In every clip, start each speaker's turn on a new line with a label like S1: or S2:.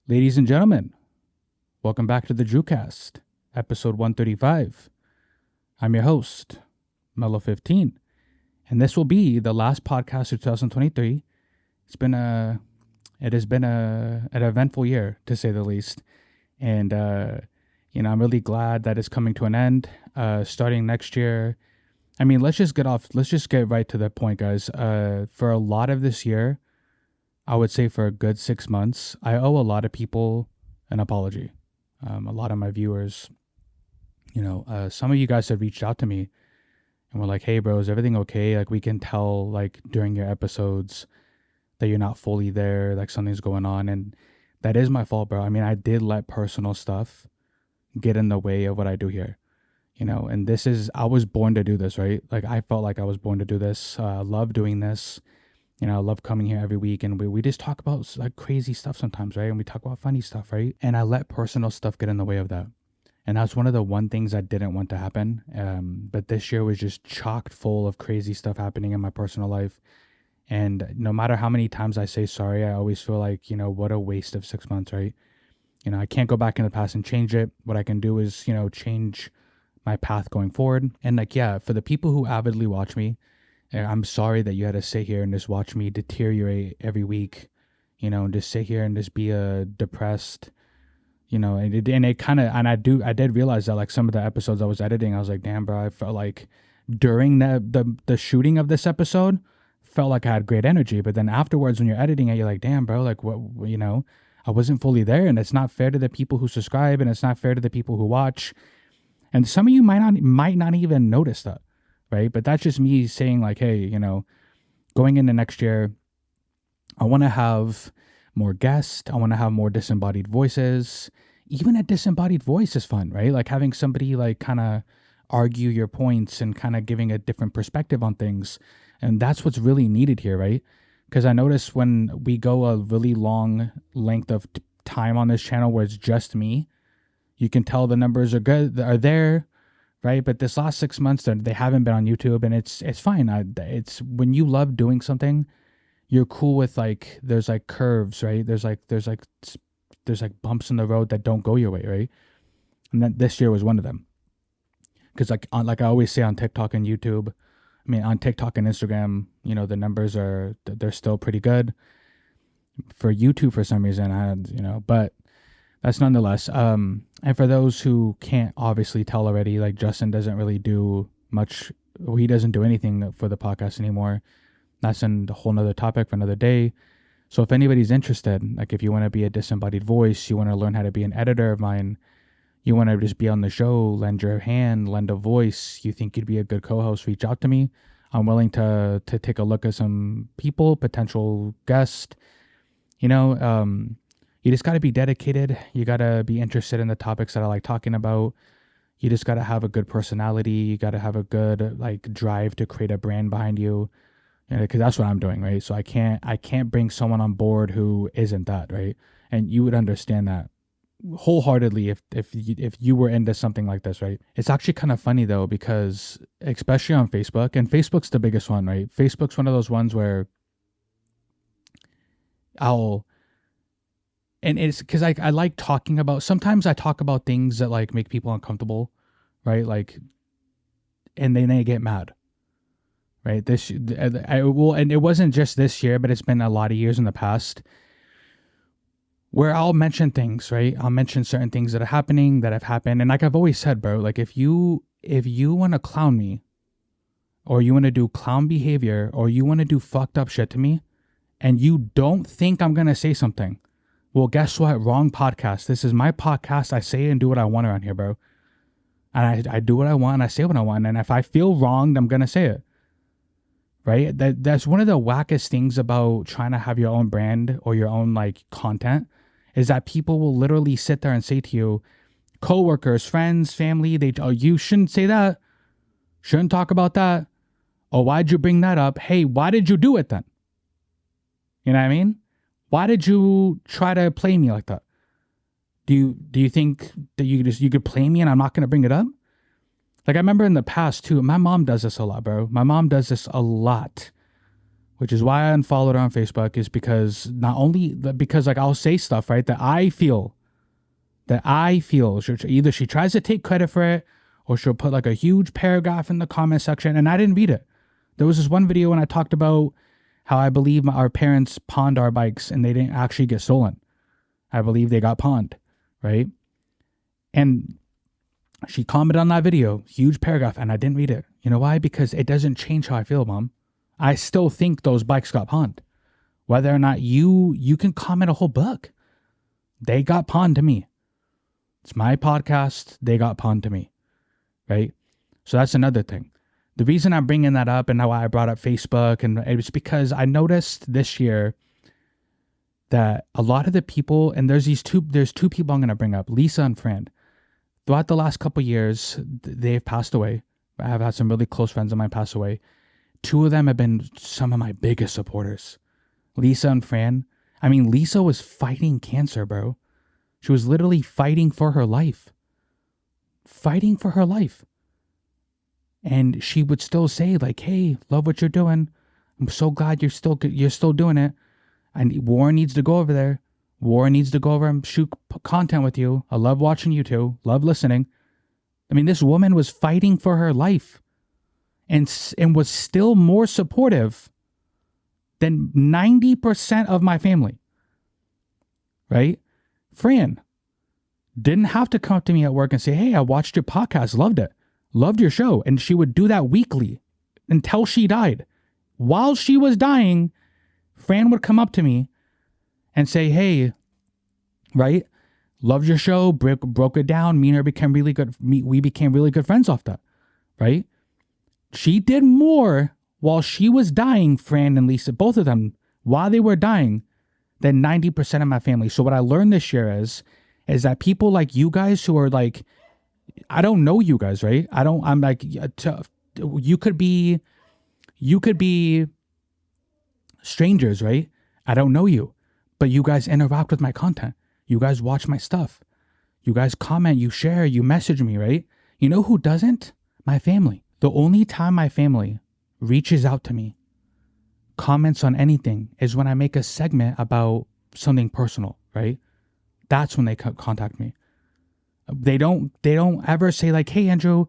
S1: Ladies and gentlemen, welcome back to the DrewCast, episode 135. I'm your host, Mellow15, and this will be the last podcast of 2023. It has been an eventful year, to say the least, and I'm really glad that it's coming to an end. Starting next year, let's just get right to the point, guys. For a lot of this year, I would say for a good 6 months, I owe a lot of people an apology. A lot of my viewers, some of you guys have reached out to me and were like, "Hey, bro, is everything okay? Like, we can tell, like, during your episodes that you're not fully there, like something's going on." And that is my fault, bro. I did let personal stuff get in the way of what I do here, and I was born to do this, right? Like, I felt like I was born to do this. I love doing this. I love coming here every week, and we just talk about like crazy stuff sometimes, right? And we talk about funny stuff, right? And I let personal stuff get in the way of that. And that's one of the one things I didn't want to happen. But this year was just chocked full of crazy stuff happening in my personal life. And no matter how many times I say sorry, I always feel like, what a waste of 6 months, right? I can't go back in the past and change it. What I can do is, change my path going forward. And like, yeah, for the people who avidly watch me, I'm sorry that you had to sit here and just watch me deteriorate every week, and just sit here and just be depressed, I did realize that like some of the episodes I was editing, I was like, damn, bro, I felt like during the shooting of this episode, felt like I had great energy, but then afterwards when you're editing it, you're like, damn, bro, like what, I wasn't fully there, and it's not fair to the people who subscribe, and it's not fair to the people who watch, and some of you might not even notice that. Right. But that's just me saying like, hey, going into next year, I want to have more guests. I want to have more disembodied voices. Even a disembodied voice is fun, right? Like having somebody like kind of argue your points and kind of giving a different perspective on things. And that's what's really needed here, right? Because I notice when we go a really long length of time on this channel where it's just me, you can tell the numbers are there. Right. But this last 6 months, they haven't been on YouTube, and it's fine. It's when you love doing something, you're cool with like, there's like curves, right? There's like bumps in the road that don't go your way. Right. And then this year was one of them. Cause like I always say on TikTok and YouTube, on TikTok and Instagram, the numbers they're still pretty good. For YouTube, for some reason, but that's nonetheless. And for those who can't obviously tell already, like Justin doesn't really do much. He doesn't do anything for the podcast anymore. That's a whole nother topic for another day. So if anybody's interested, like if you want to be a disembodied voice, you want to learn how to be an editor of mine, you want to just be on the show, lend your hand, lend a voice, you think you'd be a good co-host, reach out to me. I'm willing to take a look at some people, potential guests, you just got to be dedicated. You got to be interested in the topics that I like talking about. You just got to have a good personality. You got to have a good like drive to create a brand behind you. Because that's what I'm doing, right? So I can't bring someone on board who isn't that, right? And you would understand that wholeheartedly if you were into something like this, right? It's actually kind of funny though, because especially on Facebook, and Facebook's the biggest one, right? Facebook's one of those ones where and it's because I like talking about, sometimes I talk about things that like make people uncomfortable, right? Like, and then they get mad, right? And it wasn't just this year, but it's been a lot of years in the past where I'll mention things, right? I'll mention certain things that are happening, that have happened. And like I've always said, bro, like if you want to clown me, or you want to do clown behavior, or you want to do fucked up shit to me, and you don't think I'm going to say something, well, guess what? Wrong podcast. This is my podcast. I say and do what I want around here, bro. And I do what I want and I say what I want. And if I feel wronged, I'm going to say it. Right? That's one of the wackest things about trying to have your own brand or your own like content, is that people will literally sit there and say to you, coworkers, friends, family, you shouldn't say that. Shouldn't talk about that. Oh, why'd you bring that up? Hey, why did you do it then? You know what I mean? Why did you try to play me like that? Do you think that you could play me and I'm not going to bring it up? Like I remember in the past too, my mom does this a lot, bro. My mom does this a lot. which is why I unfollowed her on Facebook, is because not only because like I'll say stuff, right, that I feel either she tries to take credit for it or she'll put like a huge paragraph in the comment section and I didn't read it. There was this one video when I talked about how I believe our parents pawned our bikes and they didn't actually get stolen. I believe they got pawned, right? And she commented on that video, huge paragraph, and I didn't read it. You know why? Because it doesn't change how I feel, Mom. I still think those bikes got pawned. Whether or not you can comment a whole book. They got pawned to me. It's my podcast. They got pawned to me, right? So that's another thing. The reason I'm bringing that up and why I brought up Facebook, and it was because I noticed this year that a lot of the people, and there's two people I'm going to bring up, Lisa and Fran. Throughout the last couple of years, they've passed away. I have had some really close friends of mine pass away. Two of them have been some of my biggest supporters. Lisa and Fran. I mean, Lisa was fighting cancer, bro. She was literally fighting for her life. Fighting for her life. And she would still say like, hey, love what you're doing. I'm so glad you're still doing it. And Warren needs to go over there. Warren needs to go over and shoot content with you. I love watching you two. Love listening. I mean, this woman was fighting for her life and was still more supportive than 90% of my family. Right? Fran didn't have to come up to me at work and say, hey, I watched your podcast. Loved it. Loved your show. And she would do that weekly until she died. While she was dying, Fran would come up to me and say, hey, right? Loved your show, broke it down. Me and her became really good. We became really good friends off that, right? She did more while she was dying, Fran and Lisa, both of them, while they were dying, than 90% of my family. So what I learned this year is that people like you guys who are like, I don't know you guys, right? I'm like, you could be strangers, right? I don't know you, but you guys interact with my content. You guys watch my stuff. You guys comment, you share, you message me, right? You know who doesn't? My family. The only time my family reaches out to me, comments on anything, is when I make a segment about something personal, right? That's when they contact me. They don't ever say like, hey, Andrew,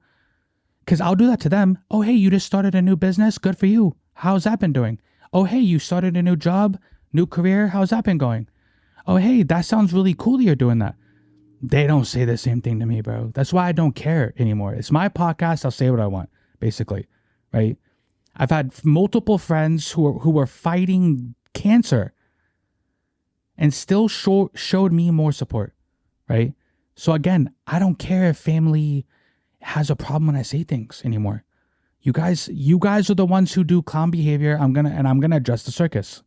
S1: because I'll do that to them. Oh, hey, you just started a new business. Good for you. How's that been doing? Oh, hey, you started a new job, new career. How's that been going? Oh, hey, that sounds really cool that you're doing that. They don't say the same thing to me, bro. That's why I don't care anymore. It's my podcast. I'll say what I want, basically, right? I've had multiple friends who were fighting cancer and still showed me more support, right? So again, I don't care if family has a problem when I say things anymore. You guys are the ones who do clown behavior. I'm gonna address the circus,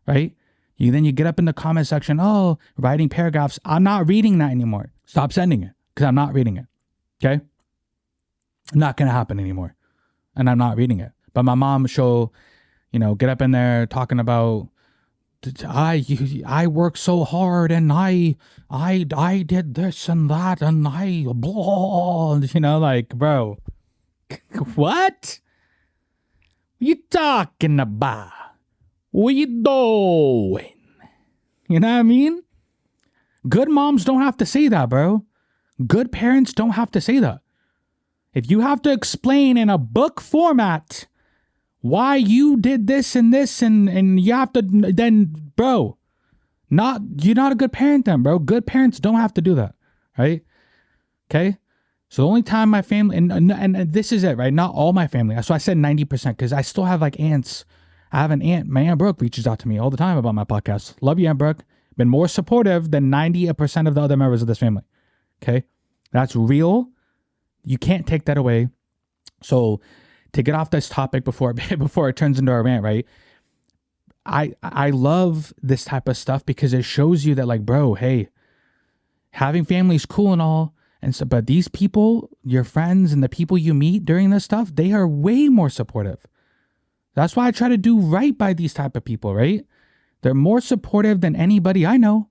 S1: right? Then you get up in the comment section, oh, writing paragraphs. I'm not reading that anymore. Stop sending it because I'm not reading it. Okay? Not gonna happen anymore, and I'm not reading it. But my mom, she'll, get up in there talking about, I work so hard and I did this and that and I blah, like, bro, what? You talking about? What you doing? You know what I mean? Good moms don't have to say that, bro. Good parents don't have to say that. If you have to explain in a book format why you did this and you have to, then, bro, you're not a good parent then, bro. Good parents don't have to do that, right? Okay? So the only time my family, and this is it, right? Not all my family. So I said 90% because I still have like aunts. I have an aunt. My Aunt Brooke reaches out to me all the time about my podcast. Love you, Aunt Brooke. Been more supportive than 90% of the other members of this family. Okay? That's real. You can't take that away. So to get off this topic before it turns into a rant, right? I love this type of stuff because it shows you that, like, bro, hey, having family is cool and all, and so, but these people, your friends and the people you meet during this stuff, they are way more supportive. That's why I try to do right by these type of people, right? They're more supportive than anybody I know,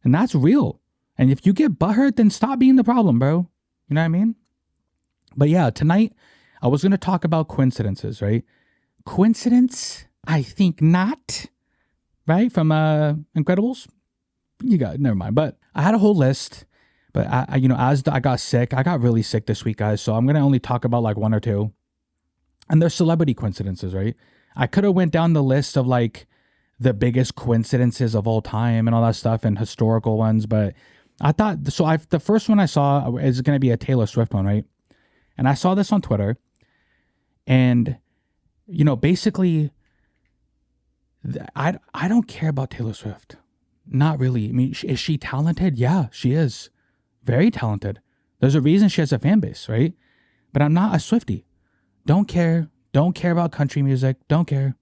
S1: and that's real. And if you get butthurt, then stop being the problem, bro. You know what I mean? But yeah, tonight I was going to talk about coincidences, right? Coincidence, I think not. Right? From Incredibles. You got, never mind. But I had a whole list. But as I got sick, I got really sick this week, guys. So I'm gonna only talk about like one or two. And they're celebrity coincidences, right? I could have went down the list of like the biggest coincidences of all time and all that stuff and historical ones, but I thought so. The first one I saw is gonna be a Taylor Swift one, right? And I saw this on Twitter, and basically, I don't care about Taylor Swift. Not really. I mean, is she talented? Yeah, she is. Very talented. There's a reason she has a fan base, right? But I'm not a Swiftie. Don't care. Don't care about country music. Don't care.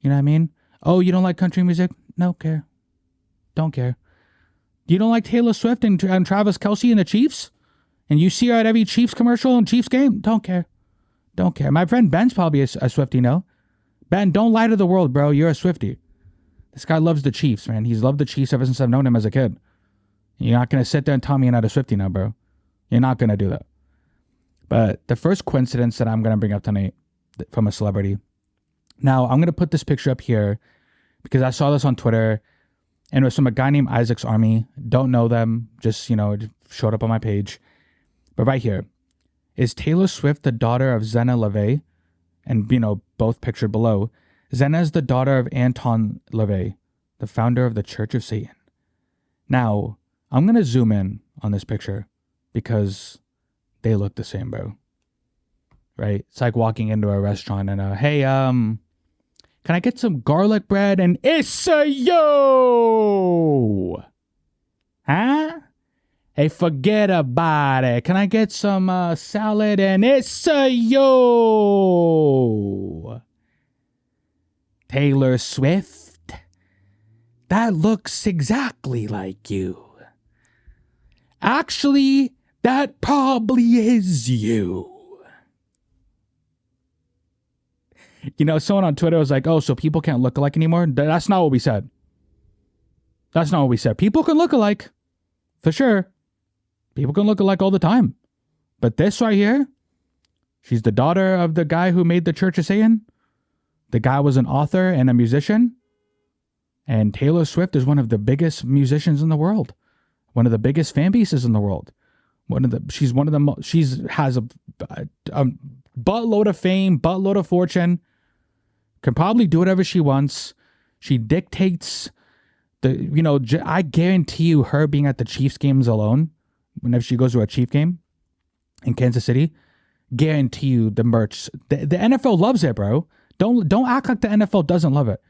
S1: You know what I mean? Oh, you don't like country music? No care. Don't care. You don't like Taylor Swift and Travis Kelce and the Chiefs? And you see her at every Chiefs commercial and Chiefs game? Don't care. Don't care. My friend Ben's probably a Swiftie, no? Ben, don't lie to the world, bro. You're a Swiftie. This guy loves the Chiefs, man. He's loved the Chiefs ever since I've known him as a kid. You're not going to sit there and tell me you're not a Swiftie now, bro. You're not going to do that. But the first coincidence that I'm going to bring up tonight from a celebrity. Now, I'm going to put this picture up here because I saw this on Twitter, and it was from a guy named Isaac's Army. Don't know them. Just, it showed up on my page. But right here. Is Taylor Swift the daughter of Zena LaVey? And, both pictured below. Zena is the daughter of Anton LaVey, the founder of the Church of Satan. Now, I'm going to zoom in on this picture because they look the same, bro. Right? It's like walking into a restaurant and, hey, can I get some garlic bread and yo? Huh? Hey, forget about it. Can I get some salad and yo? Taylor Swift? That looks exactly like you. Actually, that probably is you. Someone on Twitter was like, oh, so people can't look alike anymore? That's not what we said. That's not what we said. People can look alike. For sure. People can look alike all the time. But this right here, she's the daughter of the guy who made the Church of Satan. The guy was an author and a musician. And Taylor Swift is one of the biggest musicians in the world. One of the biggest fan bases in the world. She has a buttload of fame, buttload of fortune. Can probably do whatever she wants. She dictates I guarantee you her being at the Chiefs games alone, whenever she goes to a Chief game in Kansas City, guarantee you the merch. The NFL loves it, bro. Don't act like the NFL doesn't love it.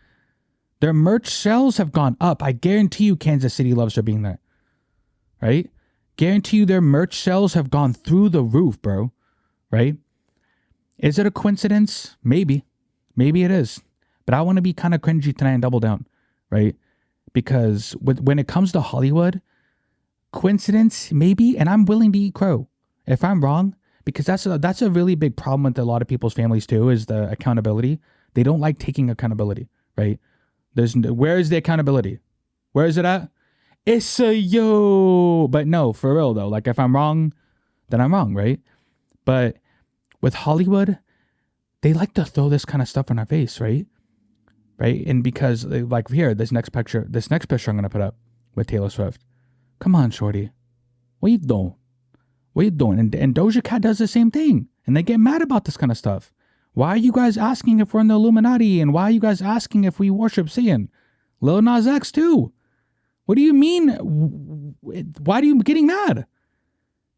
S1: Their merch sales have gone up. I guarantee you Kansas City loves her being there. Right? Guarantee you their merch sales have gone through the roof, bro. Right? Is it a coincidence? Maybe. Maybe it is. But I want to be kind of cringy tonight and double down. Right? Because when it comes to Hollywood, coincidence, maybe, and I'm willing to eat crow if I'm wrong, because that's a really big problem with a lot of people's families too, is the accountability. They don't like taking accountability, right? Where is the accountability? Where is it at? It's a yo. But no, for real though, like if I'm wrong, then I'm wrong, right? But with Hollywood, they like to throw this kind of stuff in our face, right? Right? And because like here, this next picture I'm going to put up with Taylor Swift. Come on, shorty. What you doing? What you doing? And Doja Cat does the same thing. And they get mad about this kind of stuff. Why are you guys asking if we're in the Illuminati? And why are you guys asking if we worship Satan? Lil Nas X too. What do you mean? Why are you getting mad?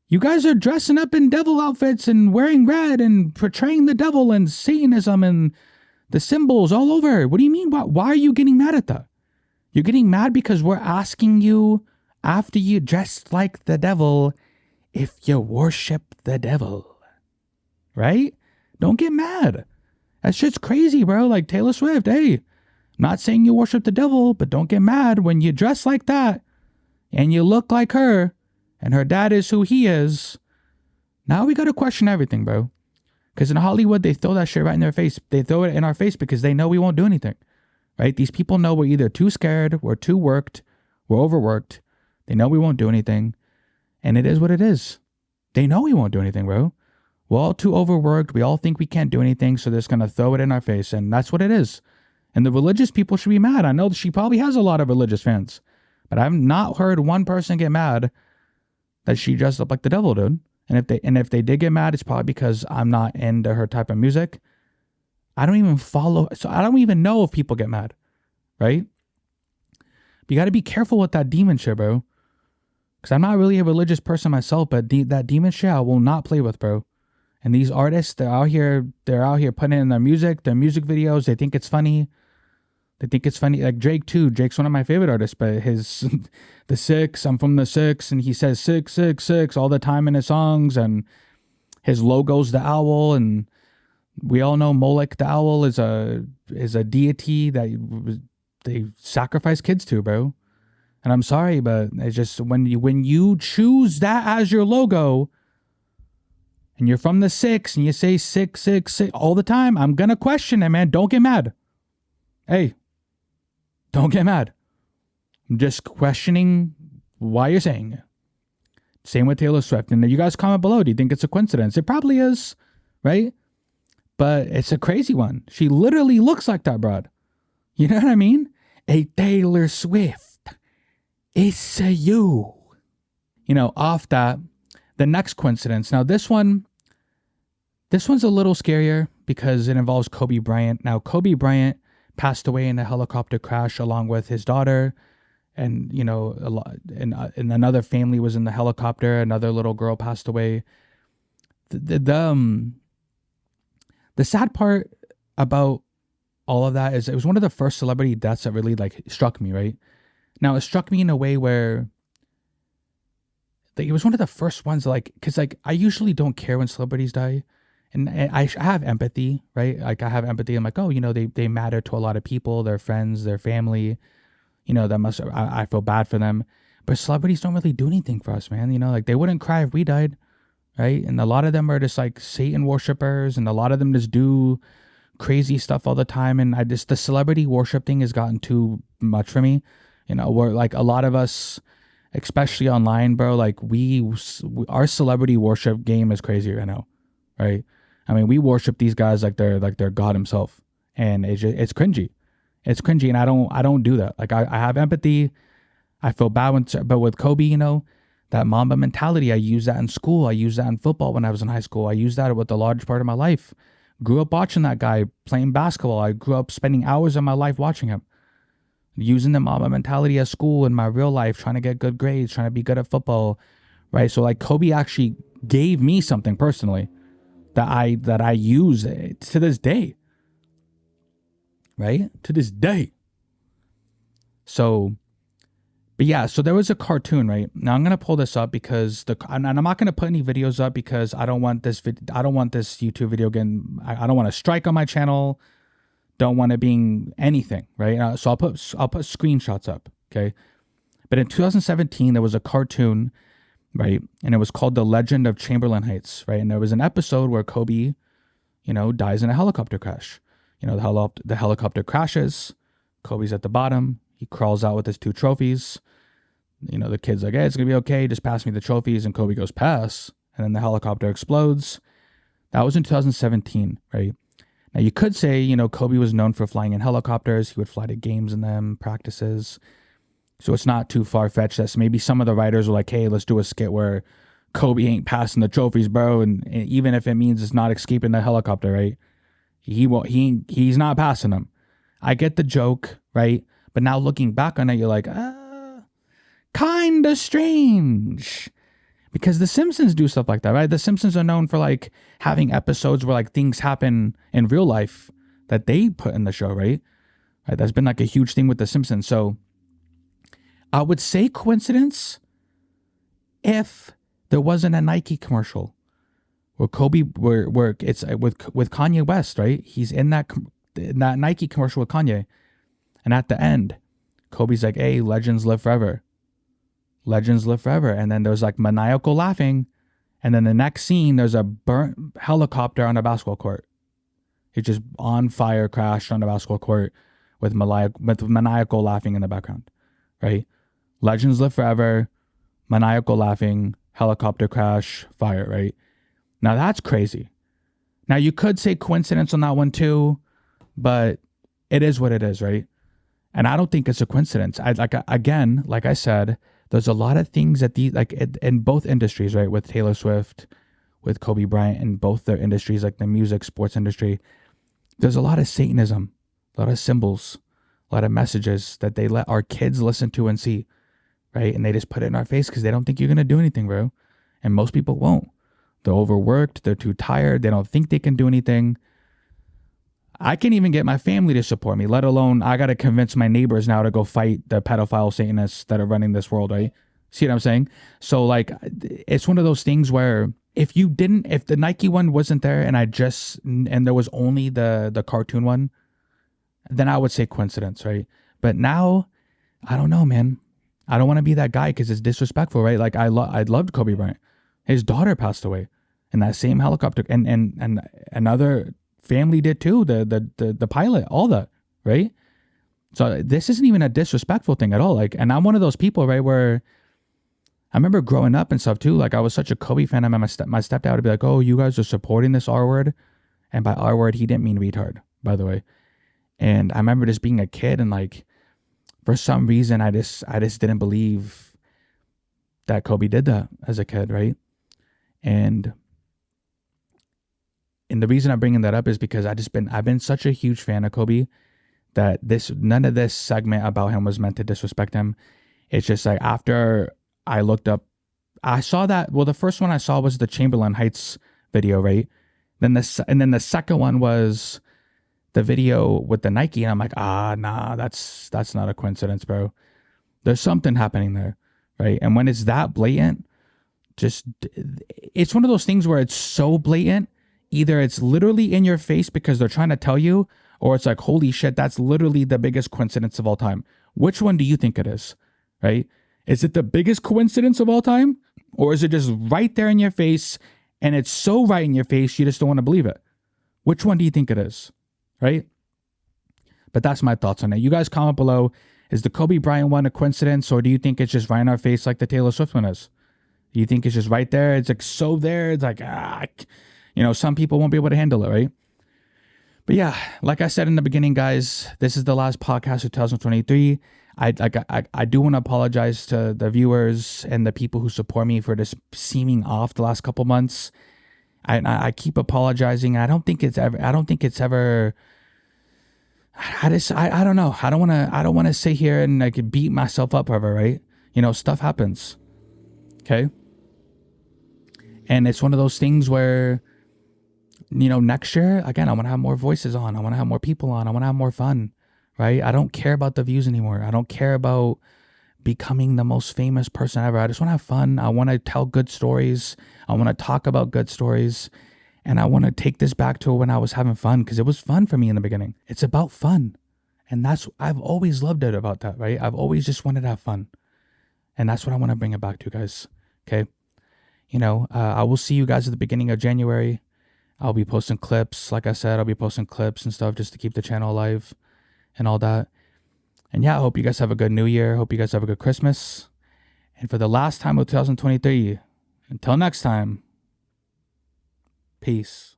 S1: You guys are dressing up in devil outfits and wearing red and portraying the devil and Satanism and the symbols all over. What do you mean? Why are you getting mad at that? You're getting mad because we're asking you, after you dressed like the devil, if you worship the devil. Right? Don't get mad. That shit's crazy, bro. Like Taylor Swift, hey, I'm not saying you worship the devil, but don't get mad when you dress like that and you look like her and her dad is who he is. Now we got to question everything, bro. Because in Hollywood, they throw that shit right in their face. They throw it in our face because they know we won't do anything. Right? These people know we're either too scared, we're too worked, we're overworked. They know we won't do anything. And it is what it is. They know we won't do anything, bro. We're all too overworked. We all think we can't do anything. So they're just going to throw it in our face. And that's what it is. And the religious people should be mad. I know she probably has a lot of religious fans, but I've not heard one person get mad that she dressed up like the devil, dude. And if they did get mad, it's probably because I'm not into her type of music. I don't even follow, so I don't even know if people get mad, right? But you got to be careful with that demon shit, bro. Because I'm not really a religious person myself, but that demon shit I will not play with, bro. And these artists, they're out here putting in their music videos. They think it's funny. Like Drake too. Drake's one of my favorite artists, but his the six, I'm from the six, and he says 666 all the time in his songs, and his logo's the owl, and we all know Molech the owl is a deity that they sacrifice kids to, bro. And I'm sorry, but it's just when you choose that as your logo, and you're from the six, and you say 666 all the time, I'm gonna question it, man. Don't get mad. Hey, don't get mad. I'm just questioning why you're saying it. Same with Taylor Swift. And you guys comment below. Do you think it's a coincidence? It probably is, right? But it's a crazy one. She literally looks like that broad. You know what I mean? A Taylor Swift. It's a you. You know, off that, the next coincidence. Now this one's a little scarier because it involves Kobe Bryant. Now Kobe Bryant passed away in a helicopter crash along with his daughter, and you know, and another family was in the helicopter. Another little girl passed away. The sad part about all of that is it was one of the first celebrity deaths that really like struck me, right? Now it struck me in a way where it was one of the first ones, like, because like I usually don't care when celebrities die. And I have empathy, right? Like I have empathy. I'm like, oh, you know, they matter to a lot of people, their friends, their family. You know, I feel bad for them. But celebrities don't really do anything for us, man. You know, like they wouldn't cry if we died, right? And a lot of them are just like Satan worshipers, and a lot of them just do crazy stuff all the time. And the celebrity worship thing has gotten too much for me. You know, we're like a lot of us, especially online, bro, like our celebrity worship game is crazy right now, right? I mean, we worship these guys like they're God himself, and it's cringy. It's cringy, and I don't do that. Like I have empathy. I feel bad but with Kobe, you know, that Mamba mentality, I use that in school. I used that in football when I was in high school. I used that with a large part of my life. Grew up watching that guy playing basketball. I grew up spending hours of my life watching him. Using the Mamba mentality at school in my real life, trying to get good grades, trying to be good at football, right? So like Kobe actually gave me something personally that I use to this day, right? To this day. So, but yeah, so there was a cartoon, right? Now I'm gonna pull this up because and I'm not gonna put any videos up because I don't want this YouTube video again. I don't want to strike on my channel. Don't want it being anything, right? So I'll put screenshots up, okay? But in 2017, there was a cartoon, right? And it was called The Legend of Chamberlain Heights, right? And there was an episode where Kobe, you know, dies in a helicopter crash. You know, the helicopter crashes. Kobe's at the bottom. He crawls out with his 2 trophies. You know, the kid's like, hey, it's going to be okay. Just pass me the trophies. And Kobe goes, pass. And then the helicopter explodes. That was in 2017, right? Now, you could say, you know, Kobe was known for flying in helicopters. He would fly to games in them, practices. So it's not too far-fetched that maybe some of the writers were like, hey, let's do a skit where Kobe ain't passing the trophies, bro. And even if it means it's not escaping the helicopter, right? He's not passing them. I get the joke, right? But now looking back on it, you're like, kind of strange. Because The Simpsons do stuff like that, right? The Simpsons are known for like having episodes where like things happen in real life that they put in the show, right? That's been like a huge thing with The Simpsons. So I would say coincidence if there wasn't a Nike commercial where Kobe, where it's with Kanye West, right? He's in that Nike commercial with Kanye, and at the end, Kobe's like, "Hey, legends live forever. Legends live forever." And then there's like maniacal laughing, and then the next scene, there's a burnt helicopter on a basketball court. It's just on fire, crashed on the basketball court with maniacal laughing in the background, right? Legends live forever, maniacal laughing, helicopter crash, fire, right? Now that's crazy. Now you could say coincidence on that one too, but it is what it is, right? And I don't think it's a coincidence. Again, like I said, there's a lot of things that in both industries, right? With Taylor Swift, with Kobe Bryant, in both their industries, like the music, sports industry, there's a lot of Satanism, a lot of symbols, a lot of messages that they let our kids listen to and see, right? And they just put it in our face because they don't think you're gonna do anything, bro. And most people won't. They're overworked. They're too tired. They don't think they can do anything. I can't even get my family to support me, let alone I got to convince my neighbors now to go fight the pedophile Satanists that are running this world, right? See what I'm saying? So, like, it's one of those things where if the Nike one wasn't there and there was only the cartoon one, then I would say coincidence, right? But now, I don't know, man. I don't want to be that guy because it's disrespectful, right? Like, I loved Kobe Bryant. His daughter passed away in that same helicopter, and another family did too. The pilot, all that, right? So this isn't even a disrespectful thing at all. Like, and I'm one of those people, right, where I remember growing up and stuff too. Like, I was such a Kobe fan. My stepdad would be like, "Oh, you guys are supporting this R word," and by R word, he didn't mean retard, by the way. And I remember just being a kid and like, for some reason, I just didn't believe that Kobe did that as a kid, right? And the reason I'm bringing that up is because I've been such a huge fan of Kobe that none of this segment about him was meant to disrespect him. It's just like after I looked up, I saw that. Well, the first one I saw was the Chamberlain Heights video, right? Then the second one was the video with the Nike, and I'm like, nah, that's not a coincidence, bro. There's something happening there, right? And when it's that blatant, it's one of those things where it's so blatant. Either it's literally in your face because they're trying to tell you, or it's like, holy shit, that's literally the biggest coincidence of all time. Which one do you think it is, right? Is it the biggest coincidence of all time? Or is it just right there in your face and it's so right in your face you just don't want to believe it? Which one do you think it is, right? But that's my thoughts on it. You guys comment below. Is the Kobe Bryant one a coincidence, or do you think it's just right in our face like the Taylor Swift one is? Do you think it's just right there? It's like so there. It's like, some people won't be able to handle it, right? But yeah, like I said in the beginning, guys, this is the last podcast of 2023. I do want to apologize to the viewers and the people who support me for just seeming off the last couple months. I keep apologizing. I don't think it's ever. I don't know. I don't want to sit here and like beat myself up over, right? Stuff happens. Okay. And it's one of those things where, next year, again, I want to have more voices on. I want to have more people on. I want to have more fun, right? I don't care about the views anymore. I don't care about becoming the most famous person ever. I just want to have fun. I want to tell good stories. I want to talk about good stories. And I want to take this back to when I was having fun, because it was fun for me in the beginning. It's about fun. And I've always loved it about that, right? I've always just wanted to have fun. And that's what I want to bring it back to, guys. Okay. I will see you guys at the beginning of January. I'll be posting clips. Like I said, I'll be posting clips and stuff just to keep the channel alive and all that. And yeah, I hope you guys have a good New Year. Hope you guys have a good Christmas. And for the last time of 2023, until next time, peace.